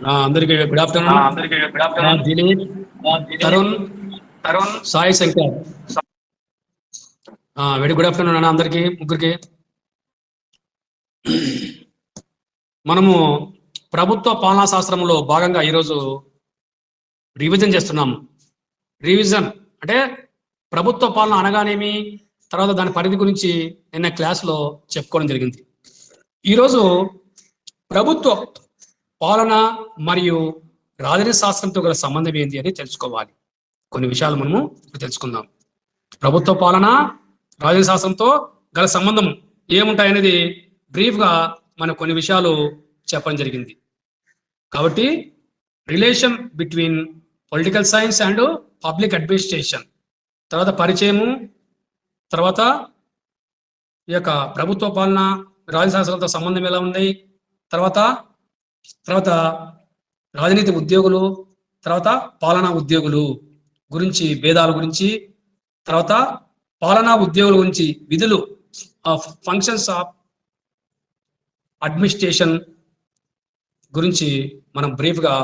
అందరికీ good afternoon. Dilip, Tarun, Sai Shankar. Very good afternoon అన్న అందరికీ ముగ్గురికి. మనము ప్రభుత్వ పాలనా శాస్త్రంలో భాగంగా ఈరోజు రివిజన్ చేస్తున్నాము. రివిజన్ అంటే ప్రభుత్వ పాలన అనగానేమి, తర్వాత దాని పరిధి గురించి నిన్న క్లాస్లో చెప్పుకోవడం జరిగింది. ఈరోజు ప్రభుత్వ పాలన మరియు రాజనీతి శాస్త్రంతో గల సంబంధం ఏంటి అని తెలుసుకోవాలి. కొన్ని విషయాలు మనము తెలుసుకుందాం. ప్రభుత్వ పాలన రాజనీతి శాస్త్రంతో గల సంబంధం ఏముంటాయనేది బ్రీఫ్గా మనం కొన్ని విషయాలు చెప్పడం జరిగింది. కాబట్టి relation between political science and public administration, తర్వాత పరిచయము, తర్వాత ఈ యొక్క ప్రభుత్వ పాలన రాజనీతి శాస్త్రంతో సంబంధం ఎలా ఉంది, తర్వాత రాజనీతి ఉద్యోగులు, తర్వాత పాలనా ఉద్యోగులు గురించి భేదాల గురించి, తర్వాత పాలనా ఉద్యోగుల గురించి విధులు, ఫంక్షన్స్ ఆఫ్ అడ్మినిస్ట్రేషన్ గురించి మనం బ్రీఫ్గా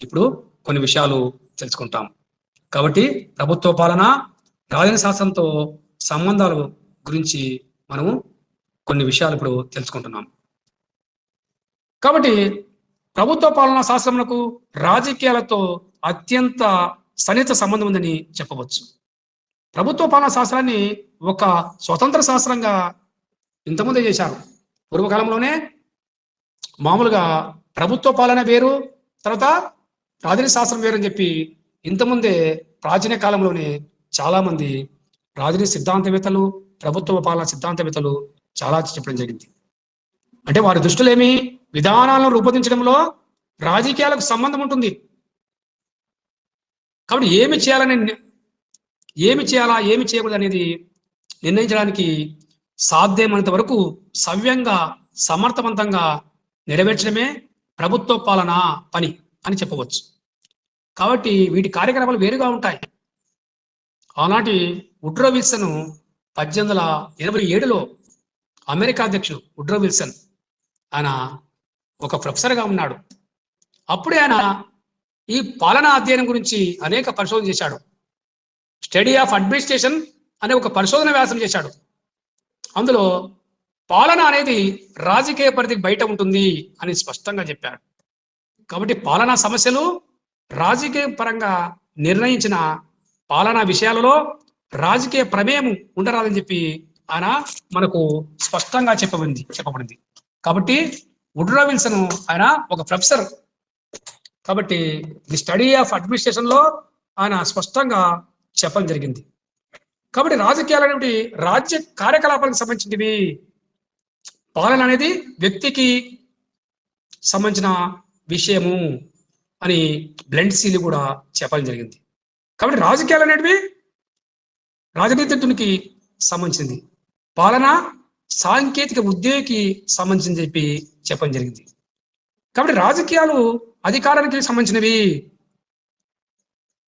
ఇప్పుడు కొన్ని విషయాలు తెలుసుకుంటాం. కాబట్టి ప్రభుత్వ పాలన రాజనీతి శాస్త్రంతో సంబంధాల గురించి మనము కొన్ని విషయాలు ఇప్పుడు తెలుసుకుంటున్నాం. కాబట్టి ప్రభుత్వ పాలనా శాస్త్రములకు రాజకీయాలతో అత్యంత సన్నిహిత సంబంధం ఉందని చెప్పవచ్చు. ప్రభుత్వ పాలనా శాస్త్రాన్ని ఒక స్వతంత్ర శాస్త్రంగా ఇంతకుముందే చేశారు. పూర్వకాలంలోనే మామూలుగా ప్రభుత్వ పాలన వేరు, తర్వాత రాజనీతి శాస్త్రం వేరు అని చెప్పి ఇంతకుముందే ప్రాచీన కాలంలోనే చాలామంది రాజనీతి సిద్ధాంతవేత్తలు, ప్రభుత్వ పాలన సిద్ధాంతవేత్తలు చాలా చెప్పడం జరిగింది. అంటే వారి దృష్టిలో ఏమి, విధానాలను రూపొందించడంలో రాజకీయాలకు సంబంధం ఉంటుంది. కాబట్టి ఏమి చేయాలా ఏమి చేయకూడదు అనేది నిర్ణయించడానికి సాధ్యమైనంత వరకు సవ్యంగా సమర్థవంతంగా నెరవేర్చడమే ప్రభుత్వ పాలన పని అని చెప్పవచ్చు. కాబట్టి వీటి కార్యక్రమాలు వేరుగా ఉంటాయి. ఆనాటి వుడ్రో విల్సన్ 1887లో అమెరికా అధ్యక్షుడు వుడ్రో విల్సన్, ఆయన ఒక ప్రొఫెసర్గా ఉన్నాడు. అప్పుడే ఆయన ఈ పాలనా అధ్యయనం గురించి అనేక పరిశోధన చేశాడు. స్టడీ ఆఫ్ అడ్మినిస్ట్రేషన్ అనే ఒక పరిశోధన వ్యాసం చేశాడు. అందులో పాలన అనేది రాజకీయ పరిధికి బయట ఉంటుంది అని స్పష్టంగా చెప్పాడు. కాబట్టి పాలనా సమస్యలు రాజకీయ పరంగా నిర్ణయించిన పాలనా విషయాలలో రాజకీయ ప్రమేయం ఉండరాదని చెప్పి ఆయన మనకు స్పష్టంగా చెప్పబడింది. కాబట్టి వుడ్రో విల్సన్ ఆయన ఒక ప్రొఫెసర్. కాబట్టి ది స్టడీ ఆఫ్ అడ్మినిస్ట్రేషన్ లో ఆయన స్పష్టంగా చెప్పడం జరిగింది. కాబట్టి రాజకీయాలు అనేవి రాజ్య కార్యకలాపాలకు సంబంధించినవి, పాలన అనేది వ్యక్తికి సంబంధించిన విషయము అని బ్లెండ్సీలు కూడా చెప్పడం జరిగింది. కాబట్టి రాజకీయాలు అనేటివి రాజనీతికి సంబంధించింది, పాలన సాంకేతిక ఉద్యోగికి సంబంధించింది చెప్పి చెప్పడం జరిగింది. కాబట్టి రాజకీయాలు అధికారానికి సంబంధించినవి.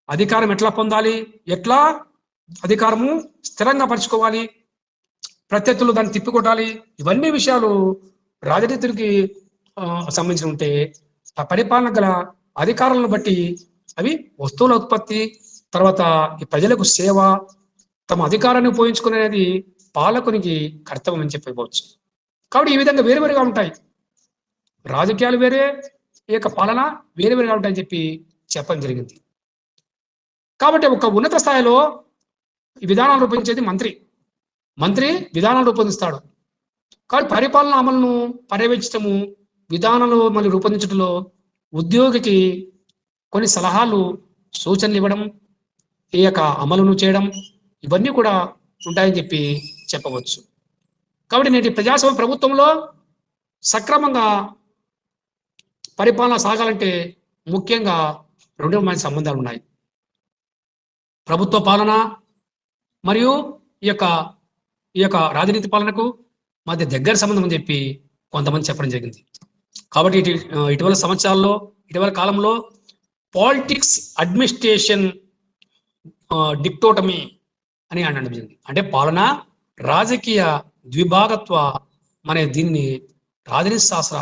అధికారం ఎట్లా పొందాలి, ఎట్లా అధికారము స్థిరంగా పరుచుకోవాలి, ప్రత్యర్థులు దాన్ని తిప్పికొట్టాలి, ఇవన్నీ విషయాలు రాజనీతికి సంబంధించి ఉంటే పరిపాలన గల అధికారాలను బట్టి అవి వస్తువుల ఉత్పత్తి, తర్వాత ఈ ప్రజలకు సేవ, తమ అధికారాన్ని ఉపయోగించుకునేది పాలకునికి కర్తవ్యం అని చెప్పవచ్చు. కాబట్టి ఈ విధంగా వేరువేరుగా ఉంటాయి. రాజకీయాలు వేరే, ఈ యొక్క పాలన వేరువేరుగా ఉంటాయని చెప్పి చెప్పడం జరిగింది. కాబట్టి ఒక ఉన్నత స్థాయిలో ఈ విధానాలు రూపొందించేది మంత్రి విధానాలు రూపొందిస్తాడు. కాబట్టి పరిపాలన అమలును పర్యవేక్షించడము, విధానాలు మళ్ళీ రూపొందించడంలో ఉద్యోగికి కొన్ని సలహాలు, సూచనలు ఇవ్వడం, ఈ యొక్క అమలును చేయడం, ఇవన్నీ కూడా ఉంటాయని చెప్పి చెప్పవచ్చు. కాబట్టి నేటి ప్రజాస్వామ్య ప్రభుత్వంలో సక్రమంగా పరిపాలన సాగాలంటే ముఖ్యంగా రెండు మంచి సంబంధాలు ఉన్నాయి. ప్రభుత్వ పాలన మరియు ఈ యొక్క రాజనీతి పాలనకు మధ్య దగ్గర సంబంధం అని చెప్పి కొంతమంది చెప్పడం జరిగింది. కాబట్టి ఇటీవల కాలంలో పాలిటిక్స్ అడ్మినిస్ట్రేషన్ డిక్టోటమీ అని అనడం జరిగింది. అంటే పాలన రాజకీయ ద్విభాగత్వ అనే దీన్ని రాజనీతి శాస్త్ర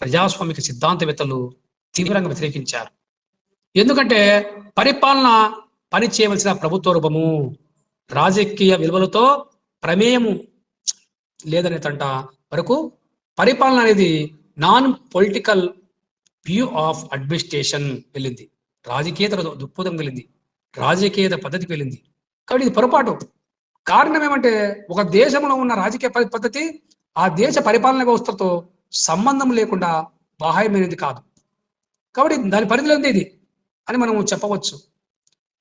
ప్రజాస్వామిక సిద్ధాంతవేత్తలు తీవ్రంగా వ్యతిరేకించారు. ఎందుకంటే పరిపాలన పని చేయవలసిన ప్రభుత్వ రూపము, రాజకీయ విలువలతో ప్రమేయము లేదనేదంట వరకు పరిపాలన అనేది non political view of administration వెళ్ళింది, రాజకీయేతర దృక్పథం వెళ్ళింది, రాజకీయేతర పద్ధతికి వెళ్ళింది. కాబట్టి ఇది పొరపాటు. కారణం ఏమంటే ఒక దేశంలో ఉన్న రాజకీయ పద్ధతి ఆ దేశ పరిపాలన వ్యవస్థతో సంబంధం లేకుండా బాహ్యమైనది కాదు. కాబట్టి దాని పరిధిలో ఉంది ఇది అని మనం చెప్పవచ్చు.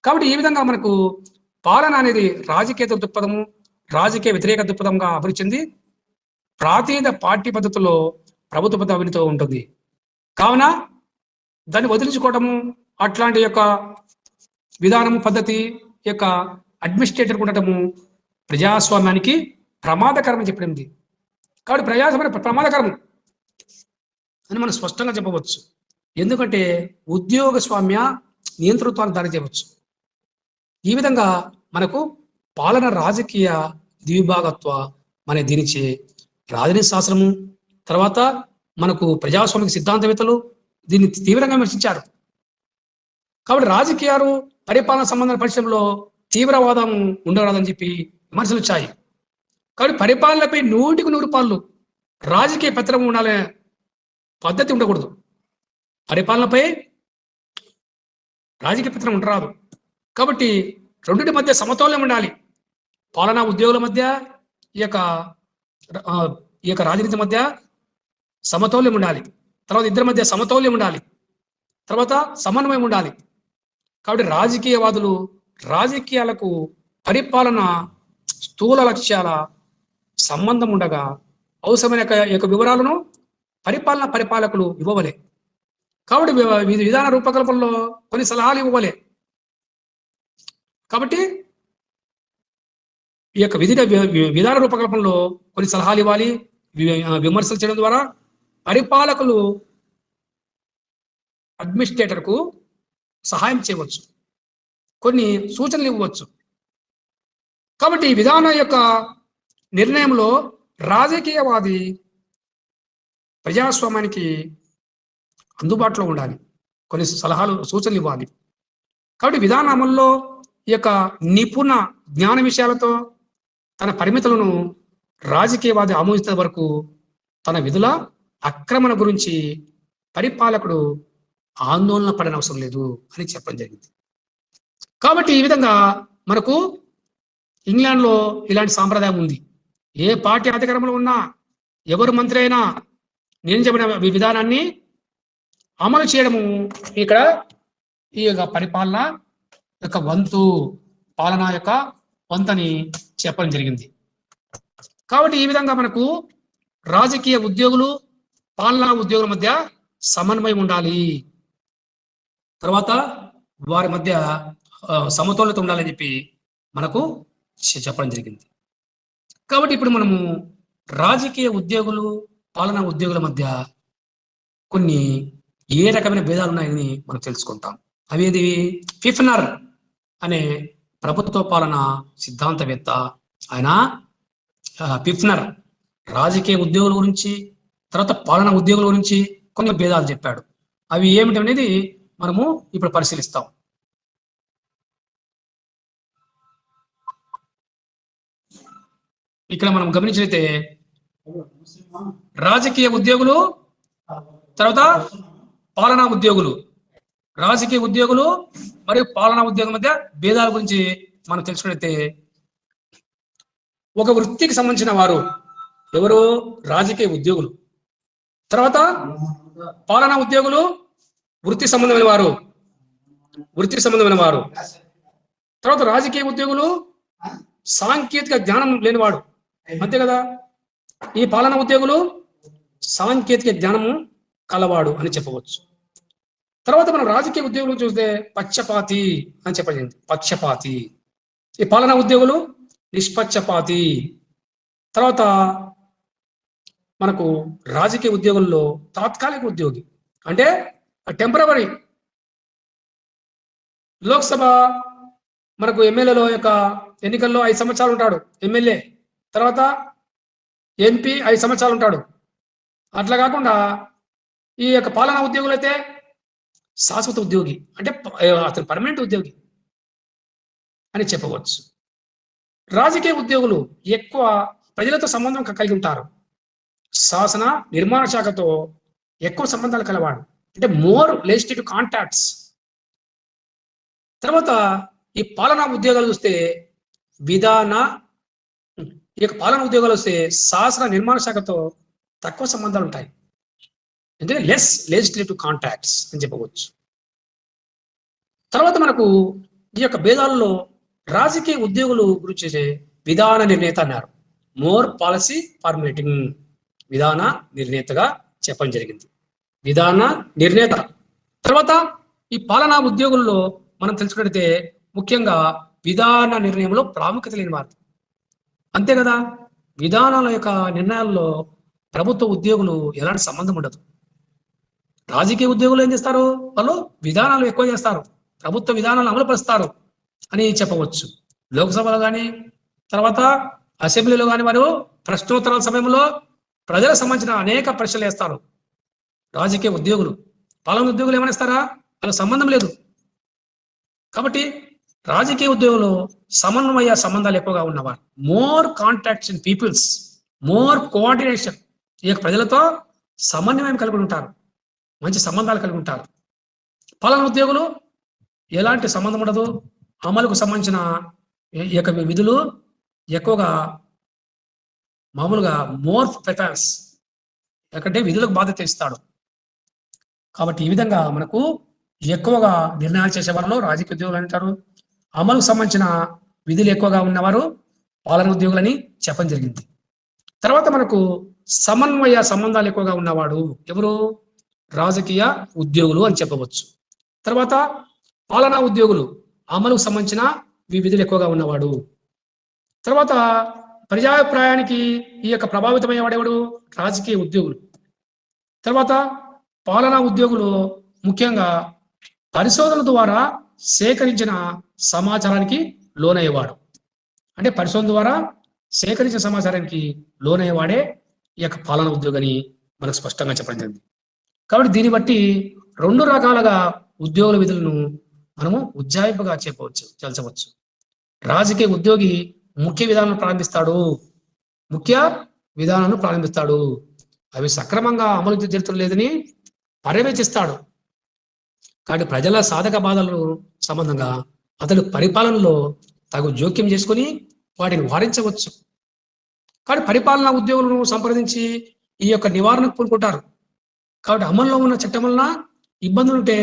కాబట్టి ఈ విధంగా మనకు పాలన అనేది రాజకీయ దృక్పథము, రాజకీయ వ్యతిరేక దృక్పథంగా అభివృద్ధి చెంది ప్రాతినిధ్య పార్టీ పద్ధతిలో ప్రభుత్వ పద్ధతితో ఉంటుంది. కావున దాన్ని వదిలించుకోవటము, అట్లాంటి యొక్క విధానము పద్ధతి యొక్క అడ్మినిస్ట్రేటర్ ఉండటము ప్రజాస్వామ్యానికి ప్రమాదకరం అని చెప్పింది. కాబట్టి ప్రజాస్వామ్యం ప్రమాదకరం అని మనం స్పష్టంగా చెప్పవచ్చు. ఎందుకంటే ఉద్యోగస్వామ్య నియంతృత్వానికి దారి చేయవచ్చు. ఈ విధంగా మనకు పాలన రాజకీయ ద్విభాగత్వ అనే దీనిచే రాజనీతి శాస్త్రము, తర్వాత మనకు ప్రజాస్వామిక సిద్ధాంతవేత్తలు దీన్ని తీవ్రంగా విమర్శించారు. కాబట్టి రాజకీయాలు పరిపాలన సంబంధ పరిశ్రమలో తీవ్రవాదం ఉండరాదని చెప్పి విమర్శలు వచ్చాయి. కాబట్టి పరిపాలనపై 100% రాజకీయ పత్రం ఉండాలనే పద్ధతి ఉండకూడదు. పరిపాలనపై రాజకీయ పత్రం ఉండరాదు. కాబట్టి రెండింటి మధ్య సమతౌల్యం ఉండాలి. పాలనా ఉద్యోగుల మధ్య ఈ యొక్క రాజనీతి మధ్య సమతౌల్యం ఉండాలి. తర్వాత ఇద్దరి మధ్య సమతౌల్యం ఉండాలి. తర్వాత సమన్వయం ఉండాలి. కాబట్టి రాజకీయవాదులు రాజకీయాలకు పరిపాలన స్థూల లక్ష్యాల సంబంధం ఉండగా అవసరమైన యొక్క వివరాలను పరిపాలకులు ఇవ్వవలే. కాబట్టి విధాన రూపకల్పనలో కొన్ని సలహాలు ఇవ్వవలే. కాబట్టి ఈ యొక్క విధాన రూపకల్పనలో కొన్ని సలహాలు ఇవ్వాలి. విమర్శలు చేయడం ద్వారా పరిపాలకులు అడ్మినిస్ట్రేటర్కు సహాయం చేయవచ్చు, కొన్ని సూచనలు ఇవ్వచ్చు. కాబట్టి ఈ విధానం యొక్క నిర్ణయంలో రాజకీయవాది ప్రజాస్వామ్యానికి అందుబాటులో ఉండాలి, కొన్ని సలహాలు సూచనలు ఇవ్వాలి. కాబట్టి విధాన అమల్లో ఈ యొక్క నిపుణ జ్ఞాన విషయాలతో తన పరిమితులను రాజకీయవాది ఆమోదించే వరకు తన విధుల ఆక్రమణ గురించి పరిపాలకుడు ఆందోళన పడని అవసరం లేదు అని చెప్పడం జరిగింది. కాబట్టి ఈ విధంగా మనకు ఇంగ్లాండ్లో ఇలాంటి సాంప్రదాయం ఉంది. ఏ పార్టీ అధికారంలో ఉన్నా, ఎవరు మంత్రి అయినా నేను చెప్పిన విధానాన్ని అమలు చేయడము ఇక్కడ ఈ యొక్క పరిపాలన యొక్క వంతు, పాలన యొక్క వంతని చెప్పడం జరిగింది. కాబట్టి ఈ విధంగా మనకు రాజకీయ ఉద్యోగులు పాలనా ఉద్యోగుల మధ్య సమన్వయం ఉండాలి. తర్వాత వారి మధ్య సమతౌల్యత ఉండాలని చెప్పి మనకు చెప్పడం జరిగింది. కాబట్టి ఇప్పుడు మనము రాజకీయ ఉద్యోగులు పాలనా ఉద్యోగుల మధ్య కొన్ని ఏ రకమైన భేదాలు ఉన్నాయని మనం తెలుసుకుంటాం. అవేది ఫిఫ్నర్ అనే ప్రభుత్వ పాలన సిద్ధాంతవేత్త, ఆయన ఫిఫ్నర్ రాజకీయ ఉద్యోగుల గురించి తర్వాత పాలనా ఉద్యోగుల గురించి కొన్ని భేదాలు చెప్పాడు. అవి ఏమిటి అనేది మనము ఇప్పుడు పరిశీలిస్తాం. ఇక్కడ మనం గమనించినట్లయితే రాజకీయ ఉద్యోగులు తర్వాత పాలనా ఉద్యోగులు, రాజకీయ ఉద్యోగులు మరియు పాలనా ఉద్యోగుల మధ్య భేదాల గురించి మనం తెలుసుకున్నట్లయితే ఒక వృత్తికి సంబంధించిన వారు ఎవరు? రాజకీయ ఉద్యోగులు. తర్వాత పాలనా ఉద్యోగులు వృత్తి సంబంధమైన వారు. తర్వాత రాజకీయ ఉద్యోగులు సాంకేతిక జ్ఞానం లేనివాడు, అంతే కదా. ఈ పాలనా ఉద్యోగులు సాంకేతిక జ్ఞానము కలవాడు అని చెప్పవచ్చు. తర్వాత మనం రాజకీయ ఉద్యోగులు చూస్తే పక్షపాతి అని చెప్పండి. పక్షపాతి. ఈ పాలనా ఉద్యోగులు నిష్పక్షపాతి. తర్వాత మనకు రాజకీయ ఉద్యోగుల్లో తాత్కాలిక ఉద్యోగి అంటే టెంపరవరీ. లోక్సభ మనకు ఎమ్మెల్యేలో యొక్క ఎన్నికల్లో 5 సంవత్సరాలు ఉంటాడు ఎమ్మెల్యే, తర్వాత ఎంపీ 5 సంవత్సరాలు ఉంటాడు. అట్లా కాకుండా ఈ యొక్క పాలనా ఉద్యోగులు అయితే శాశ్వత ఉద్యోగి అంటే అతను పర్మనెంట్ ఉద్యోగి అని చెప్పవచ్చు. రాజకీయ ఉద్యోగులు ఎక్కువ ప్రజలతో సంబంధం కలిగి ఉంటారు. శాసన నిర్మాణ శాఖతో ఎక్కువ సంబంధాలు కలవాడు అంటే మోర్ రిలేటెడ్ కాంటాక్ట్స్. తర్వాత ఈ పాలనా ఉద్యోగాలు చూస్తే విధాన ఈ యొక్క పాలనా ఉద్యోగాలు వస్తే శాసన నిర్మాణ శాఖతో తక్కువ సంబంధాలు ఉంటాయి. ఎందుకంటే లెస్ లెజిస్లేటివ్ కాంటాక్ట్స్ అని చెప్పవచ్చు. తర్వాత మనకు ఈ యొక్క భేదాలలో రాజకీయ ఉద్యోగులు గురించి విధాన నిర్ణేత అన్నారు. మోర్ పాలసీ ఫార్మేటింగ్, విధాన నిర్ణేతగా చెప్పడం జరిగింది. విధాన నిర్ణేత. తర్వాత ఈ పాలనా ఉద్యోగుల్లో మనం తెలుసుకున్నట్లయితే ముఖ్యంగా విధాన నిర్ణయంలో ప్రాముఖ్యత లేని వారు. అంతే కదా, విధానాల యొక్క నిర్ణయాల్లో ప్రభుత్వ ఉద్యోగులు ఎలాంటి సంబంధం ఉండదు. రాజకీయ ఉద్యోగులు ఏం చేస్తారు, వాళ్ళు విధానాలు ఎక్కువ చేస్తారు, ప్రభుత్వ విధానాలు అమలుపరుస్తారు అని చెప్పవచ్చు. లోక్సభలో కానీ తర్వాత అసెంబ్లీలో కానీ వారు ప్రశ్నోత్తరాల సమయంలో ప్రజలకు సంబంధించిన అనేక ప్రశ్నలు వేస్తారు. రాజకీయ ఉద్యోగులు పాలన ఉద్యోగులు ఏమైనా ఇస్తారా, వాళ్ళకి సంబంధం లేదు. కాబట్టి రాజకీయ ఉద్యోగులు సమన్వయ సంబంధాలు ఎక్కువగా ఉన్నవారు. More contacts in peoples, more coordination. ఈ యొక్క ప్రజలతో సమన్వయం కలిగి ఉంటారు, మంచి సంబంధాలు కలిగి ఉంటారు. పాలన ఉద్యోగులు ఎలాంటి సంబంధం ఉండదు. అమలుకు సంబంధించిన ఈ యొక్క విధులు ఎక్కువగా మామూలుగా మోర్ ప్రిఫరెన్స్, ఎందుకంటే విధులకు బాధ్యత ఇస్తాడు. కాబట్టి ఈ విధంగా మనకు ఎక్కువగా నిర్ణయాలు చేసే వారిలో రాజకీయ ఉద్యోగులు అంటారు. అమలుకు సంబంధించిన విధులు ఎక్కువగా ఉన్నవారు పాలన ఉద్యోగులని చెప్పడం జరిగింది. తర్వాత మనకు సమన్వయ సంబంధాలు ఎక్కువగా ఉన్నవాడు ఎవరు, రాజకీయ ఉద్యోగులు అని చెప్పవచ్చు. తర్వాత పాలనా ఉద్యోగులు అమలుకు సంబంధించిన విధులు ఎక్కువగా ఉన్నవాడు. తర్వాత ప్రజాభిప్రాయానికి ఈ యొక్క ప్రభావితమయ్యేవాడెవడు, రాజకీయ ఉద్యోగులు. తర్వాత పాలనా ఉద్యోగులు ముఖ్యంగా పరిశోధన ద్వారా సేకరించిన సమాచారానికి లోనయ్యేవాడు. అంటే పరిశోధన ద్వారా సేకరించిన సమాచారానికి లోనయ్యేవాడే ఈ యొక్క పాలనా ఉద్యోగని మనకు స్పష్టంగా చెప్పడం జరిగింది. కాబట్టి దీన్ని బట్టి రెండు రకాలుగా ఉద్యోగుల విధులను మనము ఉజ్జాయింపుగా చల్చవచ్చు. రాజకీయ ఉద్యోగి ముఖ్య విధానాలను ప్రారంభిస్తాడు, అవి సక్రమంగా అమలు జరుగుతున్న లేదని పర్యవేక్షిస్తాడు. కాబట్టి ప్రజల సాధక బాధలను సంబంధంగా అతడు పరిపాలనలో తగు జోక్యం చేసుకొని వాటిని వారించవచ్చు. కాబట్టి పరిపాలనా ఉద్యోగులను సంప్రదించి ఈ యొక్క నివారణకు పూనుకుంటారు. కాబట్టి అమల్లో ఉన్న చట్టం వలన ఇబ్బందులు ఉంటే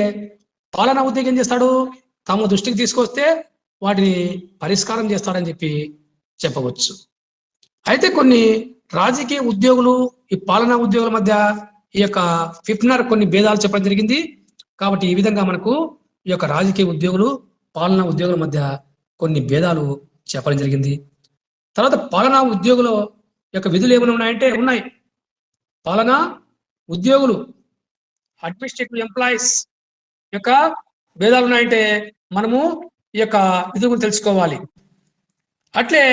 పాలనా ఉద్యోగి ఏం చేస్తాడు, తమ దృష్టికి తీసుకొస్తే వాటిని పరిష్కారం చేస్తాడని చెప్పవచ్చు. అయితే కొన్ని రాజకీయ ఉద్యోగులు ఈ పాలనా ఉద్యోగుల మధ్య ఈ యొక్క ఫిఫ్నర్ కొన్ని భేదాలు చెప్పడం జరిగింది. కాబట్టి ఈ విధంగా మనకు ఈ యొక్క రాజకీయ ఉద్యోగులు పాలనా ఉద్యోగుల మధ్య కొన్ని భేదాలు చెప్పడం జరిగింది. తర్వాత పాలనా ఉద్యోగుల యొక్క విధులు ఏమైనా ఉన్నాయంటే ఉన్నాయి. పాలనా ఉద్యోగులు అడ్మినిస్ట్రేటివ్ ఎంప్లాయీస్ యొక్క భేదాలు ఉన్నాయంటే మనము ఈ యొక్క విధులు తెలుసుకోవాలి. అట్లే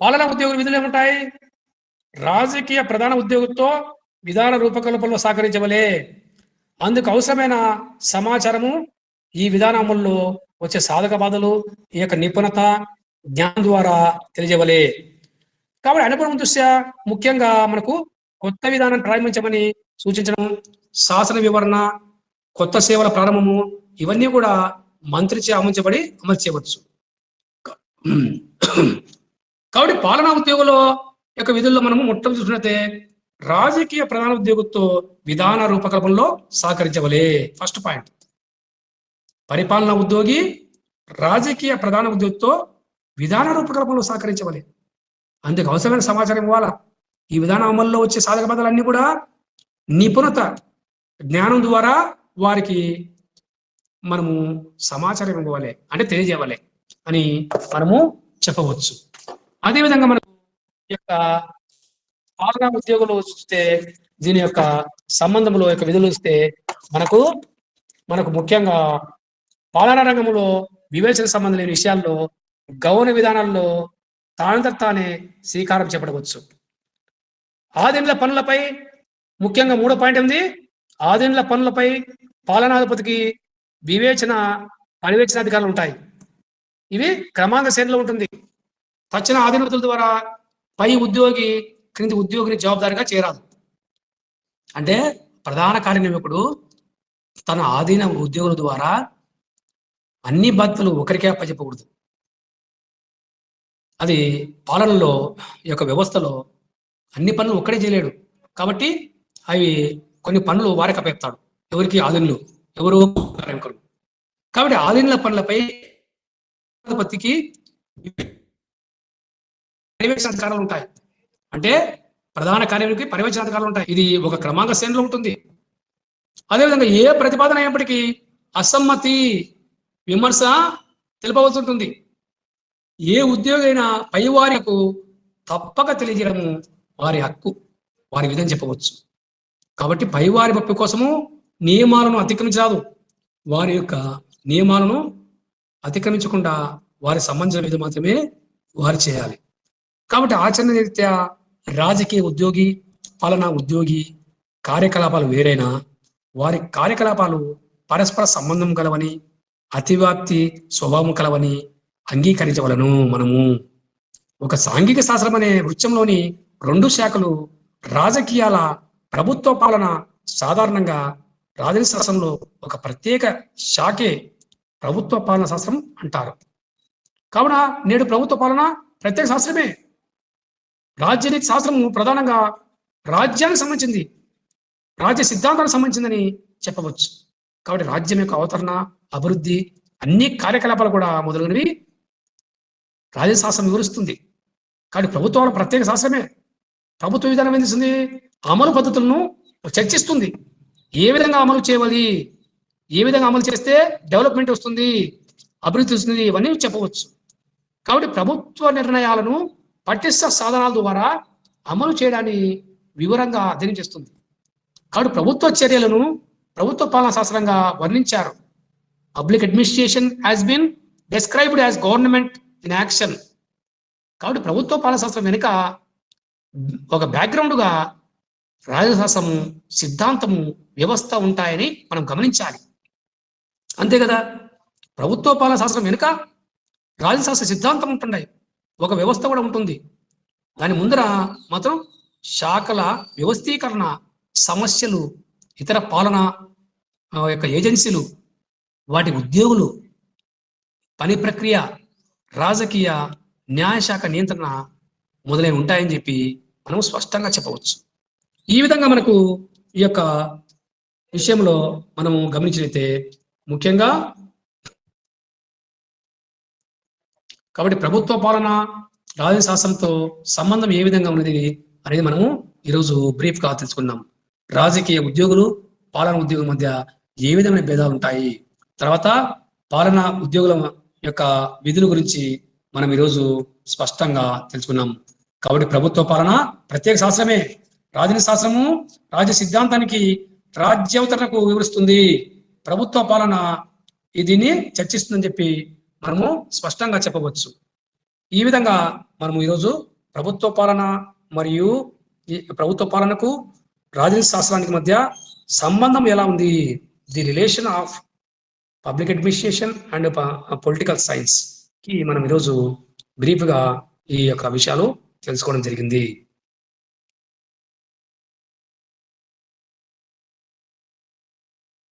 పాలనా ఉద్యోగుల విధులు ఏముంటాయి, రాజకీయ ప్రధాన ఉద్యోగులతో విధాన రూపకల్పనలో సహకరించవలే, అందుకు అవసరమైన సమాచారము ఈ విధానముల్లో వచ్చే సాధక బాధలు ఈ యొక్క నిపుణత జ్ఞానం ద్వారా తెలియజేయవలే. కాబట్టి అనుభవం దృష్ట్యా ముఖ్యంగా మనకు కొత్త విధానం ప్రారంభించమని సూచించడం, శాసన వివరణ, కొత్త సేవల ప్రారంభము, ఇవన్నీ కూడా మంత్రిచే ఆమోదించబడి అమలు చేయవచ్చు. కాబట్టి పాలనా ఉద్యోగుల యొక్క విధుల్లో మనము మొట్టమొదటి చూసినట్లయితే రాజకీయ ప్రధాన ఉద్యోగులతో విధాన రూపకల్పనలో సహకరించవలే. ఫస్ట్ పాయింట్, పరిపాలనా ఉద్యోగి రాజకీయ ప్రధాన ఉద్యోగితో విధాన రూపకల్పనలో సహకరించవలే, అందుకు అవసరమైన సమాచారం ఇవ్వాలా. ఈ విధాన అమల్లో వచ్చే సాధక బాధలన్నీ కూడా నిపుణత జ్ఞానం ద్వారా వారికి మనము సమాచారం ఇవ్వాలి, అంటే తెలియజేయాలి అని మనము చెప్పవచ్చు. అదేవిధంగా మనకు ఈ యొక్క పాలనా ఉద్యోగులు చూస్తే దీని యొక్క సంబంధంలో యొక్క విధులు ఇస్తే మనకు ముఖ్యంగా పాలనా రంగంలో వివేచన సంబంధం లేని విషయాల్లో గౌరవ విధానాల్లో తానే శ్రీకారం చెప్పవచ్చు. ఆధీనుల పనులపై ముఖ్యంగా 3వ పాయింట్ ఉంది, ఆధీనుల పనులపై పాలనాధిపతికి వివేచన పర్యవేక్షణ అధికారులు ఉంటాయి. ఇవి క్రమాంక శ్రేణిలో ఉంటుంది. తక్షణ ఆధీనతుల ద్వారా పై ఉద్యోగి క్రింది ఉద్యోగిని జవాబుదారిగా చేరాదు. అంటే ప్రధాన కార్యనిర్వాహకుడు తన ఆధీన ఉద్యోగుల ద్వారా అన్ని బాధ్యతలు ఒకరికే అప్పచెప్పకూడదు. అది పాలనలో ఈ యొక్క వ్యవస్థలో అన్ని పనులు ఒక్కడే చేయలేడు. కాబట్టి అవి కొన్ని పనులు వారికి అప్పచెప్తాడు. ఎవరికి? ఆధీనులు. ఎవరు? కార్మికులు. కాబట్టి ఆధీనుల పనులపై పత్తికి పర్యవేక్షణ అధికారాలు ఉంటాయి. అంటే ప్రధాన కార్యనిర్వాహకుడికి పర్యవేక్షణ అధికారాలు ఉంటాయి. ఇది ఒక క్రమాంక శ్రేణిలో ఉంటుంది. అదేవిధంగా ఏ ప్రతిపాదన అయినప్పటికీ అసమ్మతి, విమర్శ తెలుపవలసి ఉంటుంది. ఏ ఉద్యోగి అయినా పై వారికి తప్పక తెలియజేయడము వారి హక్కు, వారి విధంగా చెప్పవచ్చు. కాబట్టి పైవారి మెప్పు కోసము నియమాలను అతిక్రమించరాదు. వారి యొక్క నియమాలను అతిక్రమించకుండా వారి సంబంధించిన విధి మాత్రమే వారు చేయాలి. కాబట్టి ఆచరణ రీత్యా రాజకీయ ఉద్యోగి, పాలనా ఉద్యోగి కార్యకలాపాలు వేరైనా వారి కార్యకలాపాలు పరస్పర సంబంధం కలవని, అతివ్యాప్తి స్వభావం కలవని అంగీకరించవలను. మనము ఒక సాంఘిక శాస్త్రం అనే వృత్యంలోని 2 శాఖలు రాజకీయాల, ప్రభుత్వ పాలన సాధారణంగా రాజనీతి శాస్త్రంలో ఒక ప్రత్యేక శాఖే ప్రభుత్వ పాలన శాస్త్రం అంటారు. కావున నేడు ప్రభుత్వ పాలన ప్రత్యేక శాస్త్రమే. రాజ్యనీతి శాస్త్రము ప్రధానంగా రాజ్యానికి సంబంధించింది, రాజ్య సిద్ధాంతానికి సంబంధించిందని చెప్పవచ్చు. కాబట్టి రాజ్యం యొక్క అవతరణ, అభివృద్ధి, అన్ని కార్యకలాపాలు కూడా మొదలైనవి రాజ్యశాస్త్రం వివరిస్తుంది. కాబట్టి ప్రభుత్వాల ప్రత్యేక శాస్త్రమే. ప్రభుత్వ విధానం ఏం చేస్తుంది? అమలు పద్ధతులను చర్చిస్తుంది. ఏ విధంగా అమలు చేయాలి, ఏ విధంగా అమలు చేస్తే డెవలప్మెంట్ వస్తుంది, అభివృద్ధి వస్తుంది, ఇవన్నీ చెప్పవచ్చు. కాబట్టి ప్రభుత్వ నిర్ణయాలను పటిష్ట సాధనాల ద్వారా అమలు చేయడాన్ని వివరంగా అధ్యయనం చేస్తుంది. కాబట్టి ప్రభుత్వ చర్యలను ప్రభుత్వ పాలనా శాస్త్రంగా వర్ణించారు. Public administration has been described as government in action. కాబట్టి ప్రభుత్వ పాలనా శాస్త్రం వెనుక ఒక బ్యాక్గ్రౌండ్గా రాజశాస్త్రము, సిద్ధాంతము, వ్యవస్థ ఉంటాయని మనం గమనించాలి. అంతే కదా, ప్రభుత్వ పాలనా శాస్త్రం వెనుక రాజశాస్త్ర సిద్ధాంతం ఉంటున్నాయి, ఒక వ్యవస్థ కూడా ఉంటుంది. దాని ముందర మాత్రం శాఖల వ్యవస్థీకరణ, సమస్యలు, ఇతర పాలన యొక్క ఏజెన్సీలు, వాటి ఉద్యోగులు, పని ప్రక్రియ, రాజకీయ, న్యాయశాఖ నియంత్రణ మొదలైన ఉంటాయని చెప్పి మనం స్పష్టంగా చెప్పవచ్చు. ఈ విధంగా మనకు ఈ యొక్క విషయంలో మనము గమనించినట్లయితే ముఖ్యంగా కాబట్టి ప్రభుత్వ పాలన రాజకీయ శాస్త్రంతో సంబంధం ఏ విధంగా ఉన్నది అనేది మనము ఈరోజు బ్రీఫ్గా తెలుసుకున్నాం. రాజకీయ ఉద్యోగులు, పాలనా ఉద్యోగుల మధ్య ఏ విధమైన భేదాలు ఉంటాయి, తర్వాత పాలనా ఉద్యోగుల యొక్క విధుల గురించి మనం ఈరోజు స్పష్టంగా తెలుసుకున్నాం. కాబట్టి ప్రభుత్వ పాలన ప్రత్యేక శాస్త్రమే. రాజనీతి శాస్త్రము రాజ్య సిద్ధాంతానికి, రాజ్యావతరణకు వివరిస్తుంది. ప్రభుత్వ పాలన దీన్ని చర్చిస్తుందని చెప్పి మనము స్పష్టంగా చెప్పవచ్చు. ఈ విధంగా మనము ఈరోజు ప్రభుత్వ పాలన మరియు ఈ ప్రభుత్వ పాలనకు రాజనీతి శాస్త్రానికి మధ్య సంబంధం ఎలా ఉంది, the relation of public administration and political science కి మనం ఈరోజు బ్రీఫ్గా ఈ యొక్క విషయాలు తెలుసుకోవడం జరిగింది.